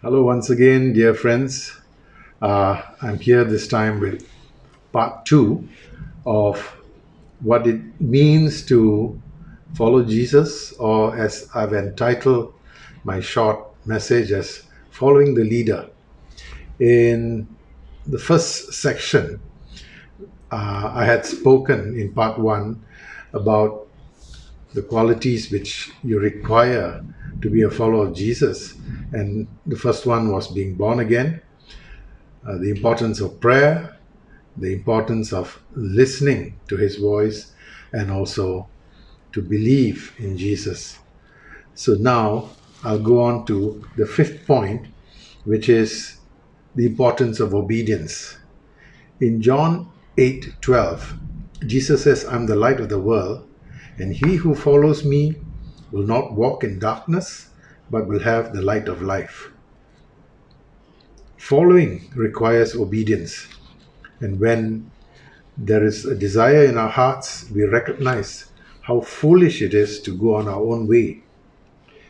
Hello, once again, dear friends. I'm here this time with part two of what it means to follow Jesus, or as I've entitled my short message as following the leader. In the first section, I had spoken in part one about the qualities which you require to be a follower of Jesus. And the first one was being born again, the importance of prayer, the importance of listening to his voice, and also to believe in Jesus. So now I'll go on to the fifth point, which is the importance of obedience. In John 8:12, Jesus says, I'm the light of the world, and he who follows me will not walk in darkness, but will have the light of life. Following requires obedience. And when there is a desire in our hearts, we recognize how foolish it is to go on our own way.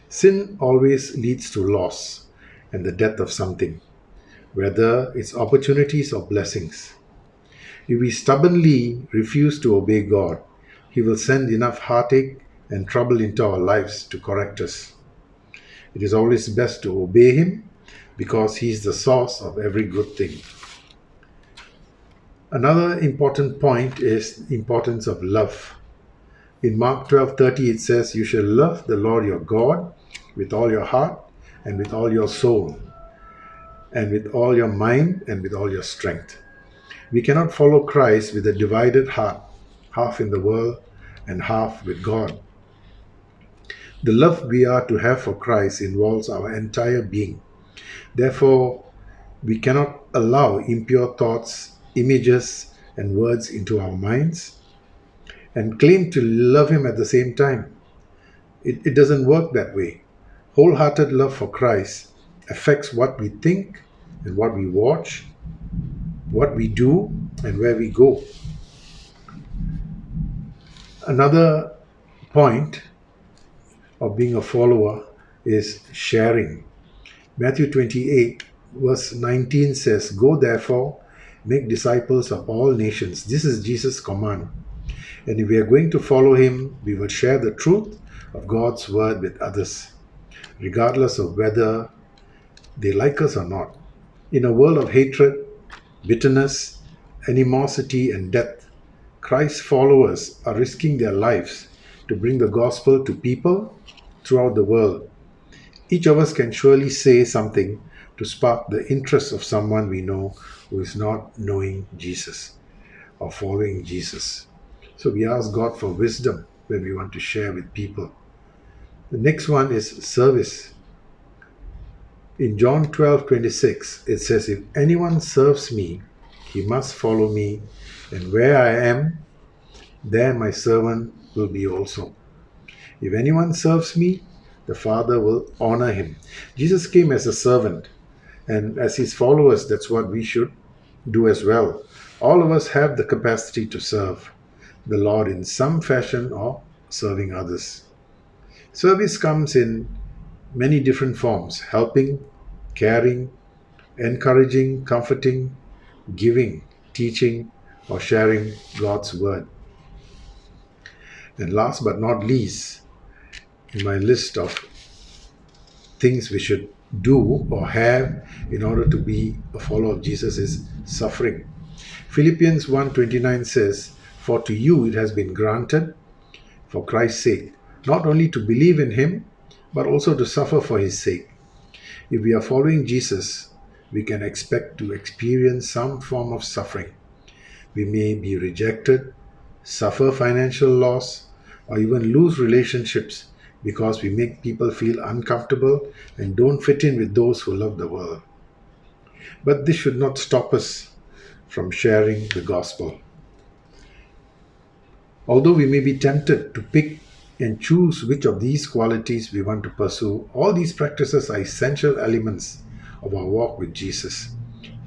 Sin always leads to loss and the death of something, whether it's opportunities or blessings. If we stubbornly refuse to obey God, He will send enough heartache and trouble into our lives to correct us. It is always best to obey Him because He is the source of every good thing. Another important point is the importance of love. In Mark 12:30 it says, you shall love the Lord your God with all your heart and with all your soul and with all your mind and with all your strength. We cannot follow Christ with a divided heart, half in the world and half with God. The love we are to have for Christ involves our entire being. Therefore, we cannot allow impure thoughts, images, and words into our minds and claim to love Him at the same time. It doesn't work that way. Wholehearted love for Christ affects what we think and what we watch, what we do, and where we go. Another point of being a follower is sharing. Matthew 28, verse 19 says, go therefore, make disciples of all nations. This is Jesus' command. And if we are going to follow Him, we will share the truth of God's word with others, regardless of whether they like us or not. In a world of hatred, bitterness, animosity, and death, Christ's followers are risking their lives to bring the gospel to people throughout the world. Each of us can surely say something to spark the interest of someone we know who is not knowing Jesus or following Jesus. So we ask God for wisdom when we want to share with people. The next one is service. In John 12:26, it says, if anyone serves me, he must follow me, and where I am, there my servant will be also. If anyone serves me, the Father will honor him. Jesus came as a servant, and as His followers, that's what we should do as well. All of us have the capacity to serve the Lord in some fashion or serving others. Service comes in many different forms: helping, caring, encouraging, comforting, giving, teaching, or sharing God's word. And last but not least, in my list of things we should do or have in order to be a follower of Jesus is suffering. Philippians 1:29 says, for to you it has been granted, for Christ's sake, not only to believe in Him, but also to suffer for His sake. If we are following Jesus, we can expect to experience some form of suffering. We may be rejected, suffer financial loss, or even lose relationships because we make people feel uncomfortable and don't fit in with those who love the world. But this should not stop us from sharing the gospel. Although we may be tempted to pick and choose which of these qualities we want to pursue, all these practices are essential elements of our walk with Jesus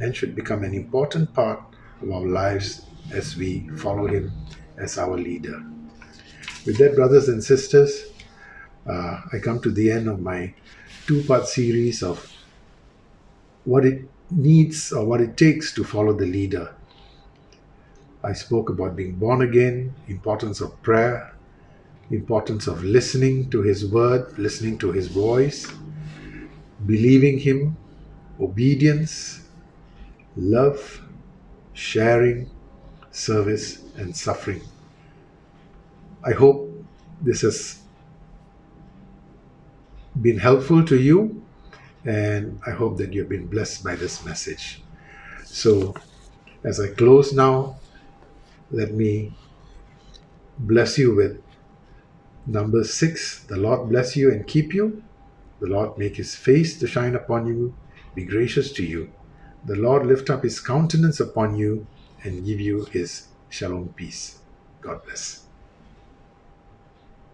and should become an important part of our lives as we follow Him as our leader. With that, brothers and sisters, I come to the end of my two-part series of what it needs or what it takes to follow the leader. I spoke about being born again, importance of prayer, importance of listening to his word, listening to his voice, believing him, obedience, love, sharing, service, and suffering. I hope this has been helpful to you, and I hope that you've been blessed by this message. So, as I close now, let me bless you with number 6. The Lord bless you and keep you. The Lord make his face to shine upon you, be gracious to you. The Lord lift up his countenance upon you and give you his shalom peace. God bless.